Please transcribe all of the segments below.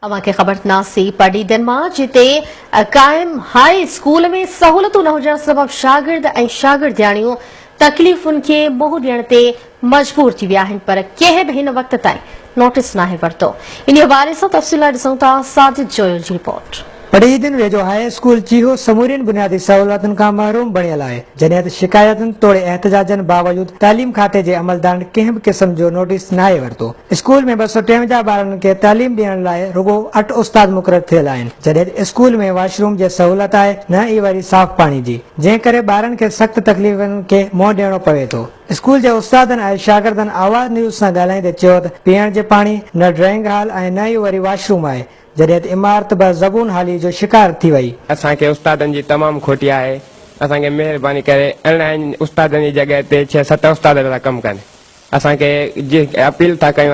अवांखे ख़बर नासी पढ़ीदन मां जिते कायम हाई स्कूल में सहूलतूं न हुजण सबब शागिर्द ऐं शागिर्दियाणियूं तकलीफ़ुनि खे मुंहुं ॾियण ते मजबूर थी विया आहिनि पर कंहिं बि हिन वक़्त ताईं नोटिस नाहे वरितो। इन हवाले सां तफ़सील ॾिसूं था साजिद जोयल जी रिपोर्ट। पढ़ीदन वेझो हाई स्कूल चीहो समूरियुनि बुनियादी सहूलियतुनि खां महरूम बणियल आहे जॾहिं त शिकायतुनि तोड़े एहतजाजनि बावजूद तालीम खाते जे अमलदारनि कंहिं बि क़िस्म जो नोटिस नाहे वरितो। स्कूल में 253 ॿारनि खे तालीम ॾियण लाइ रुगो 8 उस्ताद मुक़रर थियल आहिनि जॾहिं स्कूल में वॉशरूम जी सहूलियत आहे न ई वरी साफ़ पाणी जी, जंहिं करे ॿारनि खे सख़्त तकलीफ़ुनि खे मुंहुं ॾियणो पवे थो। स्कूल जे उस्तादनि ऐं शागिर्दनि आवाज़ न्यूज़ सां ॻाल्हाईंदे चयो त पीअण जे पाणी न ड्राइंग हॉल ऐं न ई वरी वॉशरूम आहे जॾहिं त इमारत बि ज़बून हाली जो शिकार थी वई। असांखे उस्तादनि जी तमामु खोटी आहे। असांखे महिरबानी करे अरिड़हं उस्तादनि जी जॻह ते 6-7 उस्ताद था कमु कनि। असांखे अपील था कयूं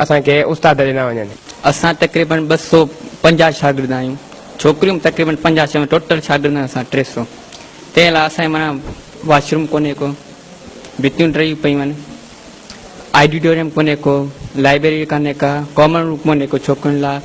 असांखे उस्ताद ॾिना वञनि। असां तक़रीबन 250 शागिर्द आहियूं, छोकिरियूं तक़रीबन 50, टोटल शागिर्द असां 300। तंहिं लाइ असांजे माना वॉशरूम कोन्हे को, भितियूं टही पियूं आहिनि, ऑडिटोरियम कोन्हे को, लाइब्रेरी कोन्हे का, कॉमन रूम कोन्हे को छोकिरियुनि लाइ।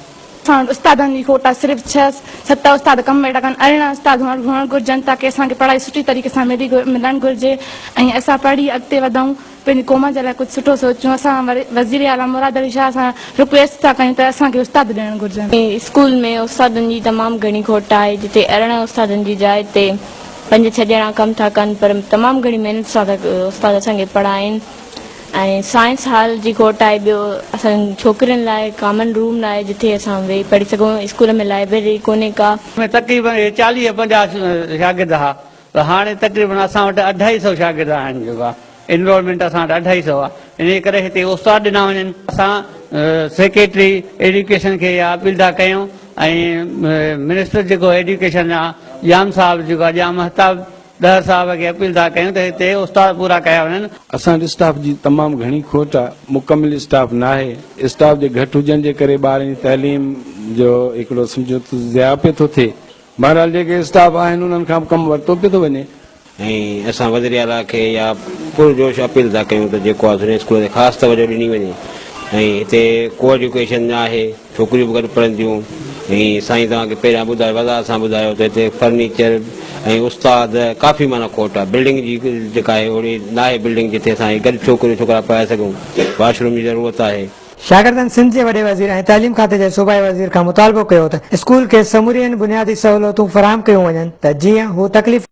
उस्तादनि जी खोट आहे, सिर्फ़ 6-7 उस्ताद कम वेठा कनि, 18 उस्ताद हुअणु घुरिजनि ताकी असांखे पढ़ाई सुठी तरीक़े सां मिलणु घुरिजे ऐं असां पढ़ी अॻिते वधूं, पंहिंजी क़ौम जे लाइ कुझु सुठो सोचूं। असां वज़ीर आला मुराद अली शाह सां रिक्वेस्ट था कयूं त असांखे उस्ताद ॾियणु घुरिजनि। स्कूल में उस्तादनि जी तमामु घणी खोट आहे जिते 18 उस्तादनि जी जाइ ते 5-6 ॼणा कमु था कनि पर तमामु घणी महिनत सां उस्ताद असांखे पढ़ाइनि। ऐं साइंस हॉल जी खोट आहे, ॿियो असां छोकिरियुनि लाइ कॉमन रूम न आहे जिथे असां वेही पढ़ी सघूं। स्कूल में लाइब्रेरी कोन्हे का। तक़रीबन 40-50 शागिर्द हुआ त हाणे तक़रीबन असां वटि 250 शागिर्द आहिनि। जेको आहे इनरोलमेंट असां वटि 250 आहे। इन करे हिते उस्ताद ॾिना वञनि। असां सेक्रेटरी एजुकेशन खे इहा अपील था कयूं ऐं मिनिस्टर जेको एजुकेशन आहे जाम साहब जेको आहे जाम महताब दर साहब खे अपील था कयूं त हिते उस्ताद पूरा कया वञनि। असांजे स्टाफ जी तमामु घणी खोट आहे, मुकमिल स्टाफ न आहे। स्टाफ जे घटि हुजण जे करे ॿारनि जी तइलीम जो हिकिड़ो सम्झो ज़िया पियो थो थिए। बहरहाल जेके स्टाफ आहिनि उन्हनि खां कमु वरितो पियो थो वञे। ऐं असां वज़ीर आला खे या पुरजोश अपील था कयूं त जेको आहे स्कूल ते ख़ासि तवजो ॾिनी वञे ऐं हिते को एजुकेशन न आहे, छोकिरियूं बि गॾु पढ़ंदियूं। ऐं साईं तव्हांखे पहिरियां ॿुधायो वज़ार सां ॿुधायो त हिते फर्नीचर ऐं उस्ताद काफ़ी माना खोट आहे। बिल्डिंग जी जेका आहे ओड़ी न आहे बिल्डिंग जिते असां गॾु छोकिरियूं छोकिरा पढ़ाए सघूं। वॉशरूम जी ज़रूरत आहे। शागिर्दनि सिंध जे वॾे वज़ीर ऐं तालीम खाते जे सूबाई वज़ीर खां मुतालबो कयो त स्कूल खे समूरियुनि बुनियादी सहूलियतूं फ़राहम कयूं वञनि त जीअं हू तकलीफ़